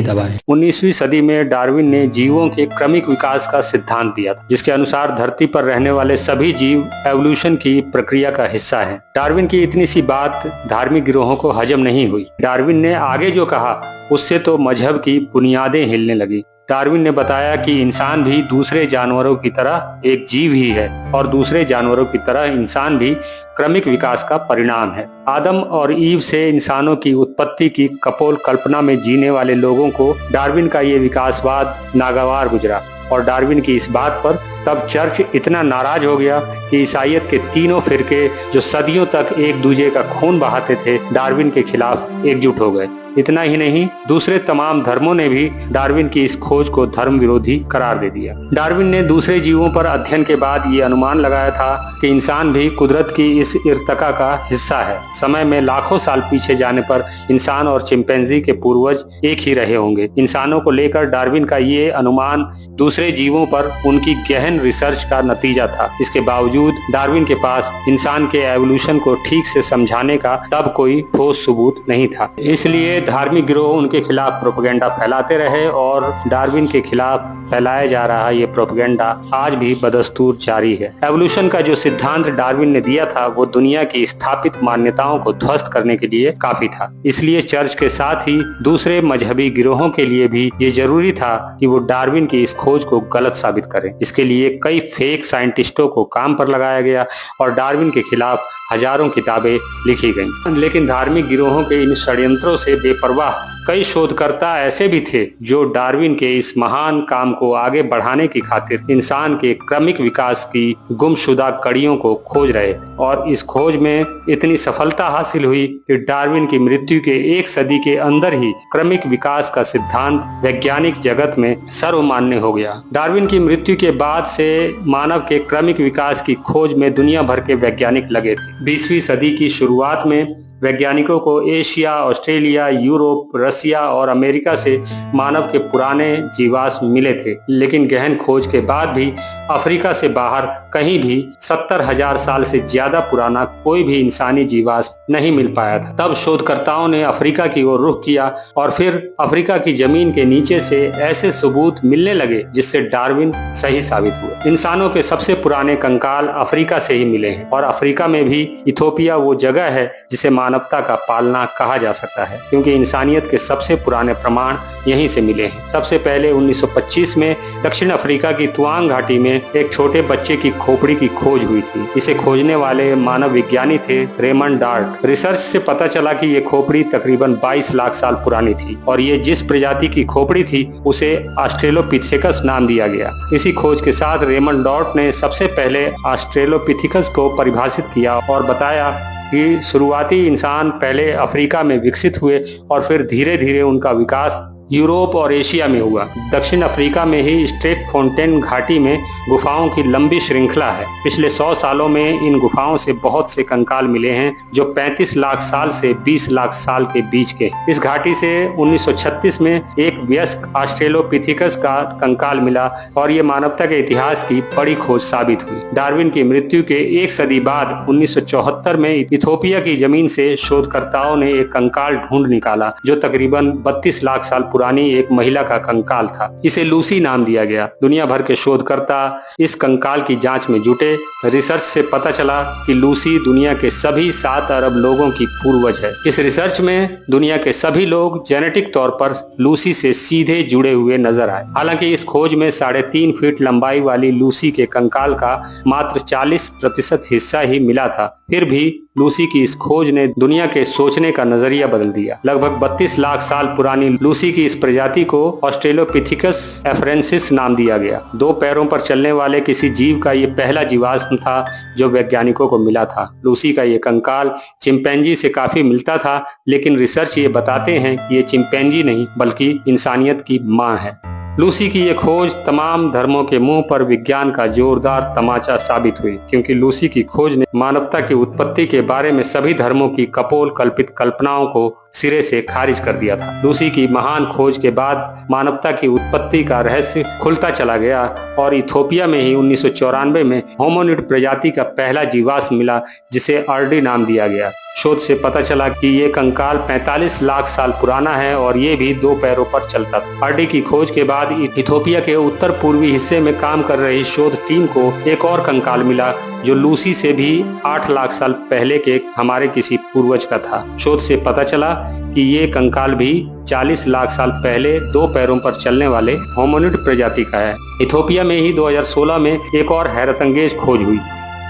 दबाएं। 19वीं सदी में डार्विन ने जीवों के क्रमिक विकास का सिद्धांत दिया था, जिसके अनुसार धरती पर रहने वाले सभी जीव एवोल्यूशन की प्रक्रिया का हिस्सा हैं। डार्विन की इतनी सी बात धार्मिक गिरोहों को हजम नहीं हुई। डार्विन ने आगे जो कहा उससे तो मजहब की बुनियादें हिलने लगी। डार्विन ने बताया कि इंसान भी दूसरे जानवरों की तरह एक जीव ही है और दूसरे जानवरों की तरह इंसान भी क्रमिक विकास का परिणाम है। आदम और ईव से इंसानों की उत्पत्ति की कपोल कल्पना में जीने वाले लोगों को डार्विन का ये विकासवाद नागवार गुजरा और डार्विन की इस बात पर तब चर्च इतना नाराज हो गया कि ईसाइयत के तीनों फिरके जो सदियों तक एक दूसरे का खून बहाते थे, डार्विन के खिलाफ एकजुट हो गए। इतना ही नहीं, दूसरे तमाम धर्मों ने भी डार्विन की इस खोज को धर्म विरोधी करार दे दिया। डार्विन ने दूसरे जीवों पर अध्ययन के बाद ये अनुमान लगाया था कि इंसान भी कुदरत की इस इर्तिका का हिस्सा है। समय में लाखों साल पीछे जाने पर इंसान और चिंपैंजी के पूर्वज एक ही रहे होंगे। इंसानों को लेकर डार्विन का ये अनुमान दूसरे जीवों पर उनकी गहन रिसर्च का नतीजा था। इसके बावजूद डार्विन के पास इंसान के एवोल्यूशन को ठीक से समझाने का तब कोई ठोस सबूत नहीं था। इसलिए धार्मिक गिरोह उनके खिलाफ प्रोपेगेंडा फैलाते रहे और डार्विन के खिलाफ फैलाया जा रहा ये प्रोपेगेंडा आज भी बदस्तूर जारी है। एवोल्यूशन का जो सिद्धांत डार्विन ने दिया था वो दुनिया की स्थापित मान्यताओं को ध्वस्त करने के लिए काफी था। इसलिए चर्च के साथ ही दूसरे मजहबी गिरोहों के लिए भी ये जरूरी था कि वो डार्विन की इस खोज को गलत साबित करें। इसके लिए कई फेक साइंटिस्टों को काम पर लगाया गया और डार्विन के खिलाफ हजारों किताबें लिखी गईं। लेकिन धार्मिक गिरोहों के इन षड्यंत्रों से बेपरवाह कई शोधकर्ता ऐसे भी थे जो डार्विन के इस महान काम को आगे बढ़ाने की खातिर इंसान के क्रमिक विकास की गुमशुदा कड़ियों को खोज रहे थे। और इस खोज में इतनी सफलता हासिल हुई कि डार्विन की मृत्यु के एक सदी के अंदर ही क्रमिक विकास का सिद्धांत वैज्ञानिक जगत में सर्वमान्य हो गया। डार्विन की मृत्यु के बाद से मानव के क्रमिक विकास की खोज में दुनिया भर के वैज्ञानिक लगे थे। 20वीं सदी की शुरुआत में वैज्ञानिकों को एशिया, ऑस्ट्रेलिया, यूरोप, रसिया और अमेरिका से मानव के पुराने जीवाश्म मिले थे, लेकिन गहन खोज के बाद भी अफ्रीका से बाहर कहीं भी 70,000 साल से ज्यादा पुराना कोई भी इंसानी जीवाश्म नहीं मिल पाया था। तब शोधकर्ताओं ने अफ्रीका की ओर रुख किया और फिर अफ्रीका की जमीन के नीचे से ऐसे सबूत मिलने लगे जिससे डार्विन सही साबित हुए। इंसानों के सबसे पुराने कंकाल अफ्रीका से ही मिले हैं और अफ्रीका में भी इथोपिया वो जगह है जिसे मानवता का पालना कहा जा सकता है, क्योंकि इंसानियत के सबसे पुराने प्रमाण यहीं से मिले हैं। सबसे पहले 1925 में दक्षिण अफ्रीका की तुआंग घाटी में एक छोटे बच्चे की खोपड़ी की खोज हुई थी। इसे खोजने वाले मानव विज्ञानी थे रेमंड डार्ट। रिसर्च से पता चला कि ये खोपड़ी तकरीबन 22 लाख साल पुरानी थी और ये जिस प्रजाति की खोपड़ी थी उसे ऑस्ट्रेलोपिथेकस नाम दिया गया। इसी खोज के साथ रेमंड डार्ट ने सबसे पहले ऑस्ट्रेलोपिथेकस को परिभाषित किया और बताया कि शुरुआती इंसान पहले अफ्रीका में विकसित हुए और फिर धीरे धीरे उनका विकास यूरोप और एशिया में हुआ। दक्षिण अफ्रीका में ही स्ट्रेकफोंटेन घाटी में गुफाओं की लंबी श्रृंखला है। पिछले 100 सालों में इन गुफाओं से बहुत से कंकाल मिले हैं जो 35 लाख साल से 20 लाख साल के बीच के। इस घाटी से 1936 में एक वयस्क ऑस्ट्रेलोपिथेकस का कंकाल मिला और ये मानवता के इतिहास की बड़ी खोज साबित हुई। डार्विन की मृत्यु के एक सदी बाद 1974 में इथोपिया की जमीन से शोधकर्ताओं ने एक कंकाल ढूंढ निकाला जो तकरीबन 32 लाख साल पुरानी एक महिला का कंकाल था। इसे लूसी नाम दिया गया। दुनिया भर के शोधकर्ता इस कंकाल की जांच में जुटे। रिसर्च से पता चला कि लूसी दुनिया के सभी 7 अरब लोगों की पूर्वज है। इस रिसर्च में दुनिया के सभी लोग जेनेटिक तौर पर लूसी से सीधे जुड़े हुए नजर आए। हालांकि इस खोज में 3.5 फीट लंबाई वाली लूसी के कंकाल का मात्र 40% हिस्सा ही मिला था। फिर भी लूसी की इस खोज ने दुनिया के सोचने का नजरिया बदल दिया। लगभग 32 लाख साल पुरानी लूसी की इस प्रजाति को ऑस्ट्रेलोपिथेकस एफ्रेंसिस नाम दिया गया। 2 पैरों पर चलने वाले किसी जीव का ये पहला जीवाश्म था जो वैज्ञानिकों को मिला था। लूसी का ये कंकाल चिंपैंजी से काफी मिलता था, लेकिन रिसर्च ये बताते हैं कि ये चिंपैंजी नहीं बल्कि इंसानियत की मां है। लूसी की ये खोज तमाम धर्मों के मुंह पर विज्ञान का जोरदार तमाचा साबित हुई, क्योंकि लूसी की खोज ने मानवता की उत्पत्ति के बारे में सभी धर्मों की कपोल कल्पित कल्पनाओं को सिरे से खारिज कर दिया था। लूसी की महान खोज के बाद मानवता की उत्पत्ति का रहस्य खुलता चला गया और इथोपिया में ही 1994 में होमोनिड प्रजाति का पहला जीवाश्म मिला जिसे अर्डी नाम दिया गया। शोध से पता चला कि ये कंकाल 45 लाख साल पुराना है और ये भी 2 पैरों पर चलता था। हार्डी की खोज के बाद इथियोपिया के उत्तर पूर्वी हिस्से में काम कर रही शोध टीम को एक और कंकाल मिला जो लूसी से भी 8 लाख साल पहले के हमारे किसी पूर्वज का था। शोध से पता चला कि ये कंकाल भी 40 लाख साल पहले 2 पैरों पर चलने वाले होमिनिड प्रजाति का है। इथियोपिया में ही 2016 में एक और हैरतअंगेज खोज हुई।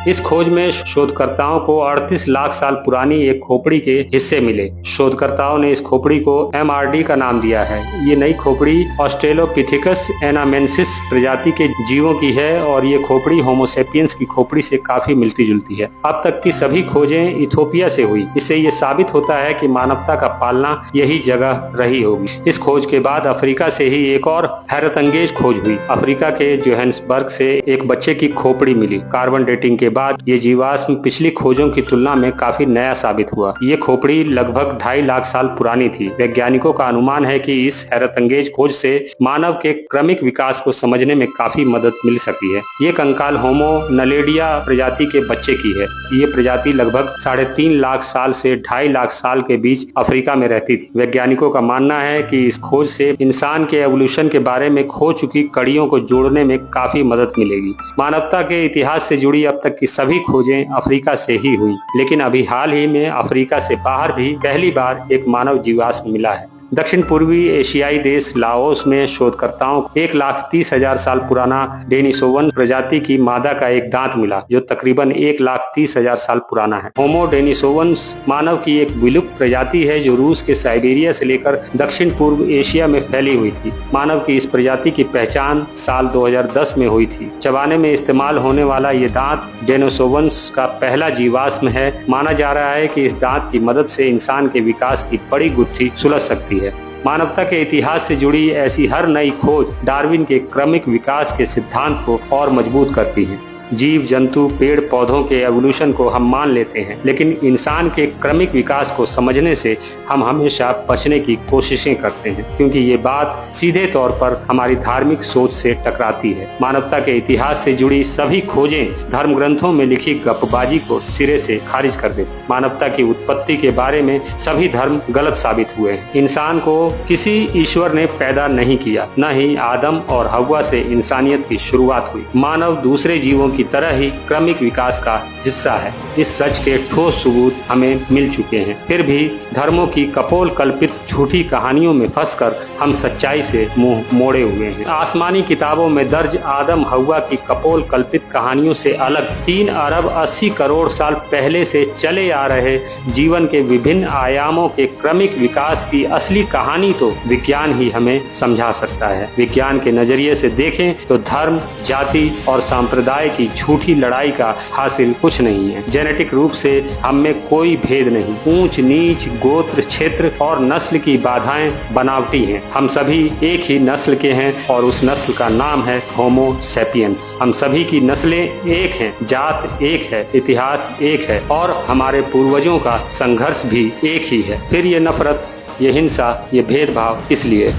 इस खोज में शोधकर्ताओं को 38 लाख साल पुरानी एक खोपड़ी के हिस्से मिले। शोधकर्ताओं ने इस खोपड़ी को MRD का नाम दिया है। ये नई खोपड़ी ऑस्ट्रेलोपिथेकस एनामेंसिस प्रजाति के जीवों की है और ये खोपड़ी होमोसेपियंस की खोपड़ी से काफी मिलती जुलती है। अब तक की सभी खोजें इथियोपिया से हुई। इससे ये साबित होता है कि मानवता का पालना यही जगह रही होगी। इस खोज के बाद अफ्रीका से ही एक और हैरतअंगेज खोज हुई। अफ्रीका के जोहान्सबर्ग से एक बच्चे की खोपड़ी मिली। कार्बन डेटिंग के बाद ये जीवाश्म पिछली खोजों की तुलना में काफी नया साबित हुआ। ये खोपड़ी लगभग 2.5 लाख साल पुरानी थी। वैज्ञानिकों का अनुमान है कि इस हैरतअंगेज खोज से मानव के क्रमिक विकास को समझने में काफी मदद मिल सकती है। ये कंकाल होमो नलेडिया प्रजाति के बच्चे की है। ये प्रजाति लगभग 3.5 लाख साल से 2.5 लाख साल के बीच अफ्रीका में रहती थी। वैज्ञानिकों का मानना है कि इस खोज से इंसान के एवोल्यूशन के बारे में खो चुकी कड़ियों को जोड़ने में काफी मदद मिलेगी। मानवता के इतिहास से जुड़ी अब तक की सभी खोजें अफ्रीका से ही हुई, लेकिन अभी हाल ही में अफ्रीका से बाहर भी पहली बार एक मानव जीवाश्म मिला है। दक्षिण पूर्वी एशियाई देश लाओस में शोधकर्ताओं को 1,30,000 साल पुराना डेनिसोवन प्रजाति की मादा का एक दांत मिला जो तकरीबन 1,30,000 साल पुराना है। होमो डेनिसोवंस मानव की एक विलुप्त प्रजाति है जो रूस के साइबेरिया से लेकर दक्षिण पूर्व एशिया में फैली हुई थी। मानव की इस प्रजाति की पहचान साल 2010 में हुई थी। चबाने में इस्तेमाल होने वाला ये दांत डेनिसोवंस का पहला जीवाश्म है। माना जा रहा है कि इस दांत की मदद से इंसान के विकास की बड़ी गुत्थी सुलझ सकती है। मानवता के इतिहास से जुड़ी ऐसी हर नई खोज डार्विन के क्रमिक विकास के सिद्धांत को और मजबूत करती है। जीव जंतु पेड़ पौधों के एवोल्यूशन को हम मान लेते हैं, लेकिन इंसान के क्रमिक विकास को समझने से हम हमेशा बचने की कोशिशें करते हैं, क्योंकि ये बात सीधे तौर पर हमारी धार्मिक सोच से टकराती है। मानवता के इतिहास से जुड़ी सभी खोजें धर्म ग्रंथों में लिखी गपबाजी को सिरे से खारिज कर देती। मानवता की उत्पत्ति के बारे में सभी धर्म गलत साबित हुए हैं। इंसान को किसी ईश्वर ने पैदा नहीं किया, न ही आदम और हव्वा से इंसानियत की शुरुआत हुई। मानव दूसरे जीवों की तरह ही क्रमिक विकास का हिस्सा है। इस सच के ठोस सबूत हमें मिल चुके हैं, फिर भी धर्मों की कपोल कल्पित झूठी कहानियों में फंसकर हम सच्चाई से मुंह मोड़े हुए हैं। आसमानी किताबों में दर्ज आदम हव्वा की कपोल कल्पित कहानियों से अलग 3 अरब 80 करोड़ साल पहले से चले आ रहे जीवन के विभिन्न आयामों के क्रमिक विकास की असली कहानी तो विज्ञान ही हमें समझा सकता है। विज्ञान के नजरिए से देखें तो धर्म, जाति और सांप्रदाय की झूठी लड़ाई का हासिल कुछ नहीं है। जेनेटिक रूप से हम में कोई भेद नहीं। ऊंच नीच, गोत्र, क्षेत्र और नस्ल की बाधाएं बनावटी हैं। हम सभी एक ही नस्ल के हैं और उस नस्ल का नाम है होमो सेपियंस। हम सभी की नस्लें एक हैं, जात एक है, इतिहास एक है और हमारे पूर्वजों का संघर्ष भी एक ही है। फिर ये नफरत, ये हिंसा, ये भेदभाव इसलिए।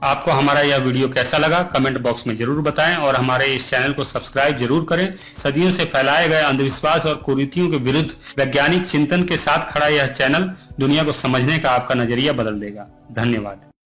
आपको हमारा यह वीडियो कैसा लगा कमेंट बॉक्स में जरूर बताएं और हमारे इस चैनल को सब्सक्राइब जरूर करें। सदियों से फैलाए गए अंधविश्वास और कुरीतियों के विरुद्ध वैज्ञानिक चिंतन के साथ खड़ा यह चैनल दुनिया को समझने का आपका नजरिया बदल देगा। धन्यवाद।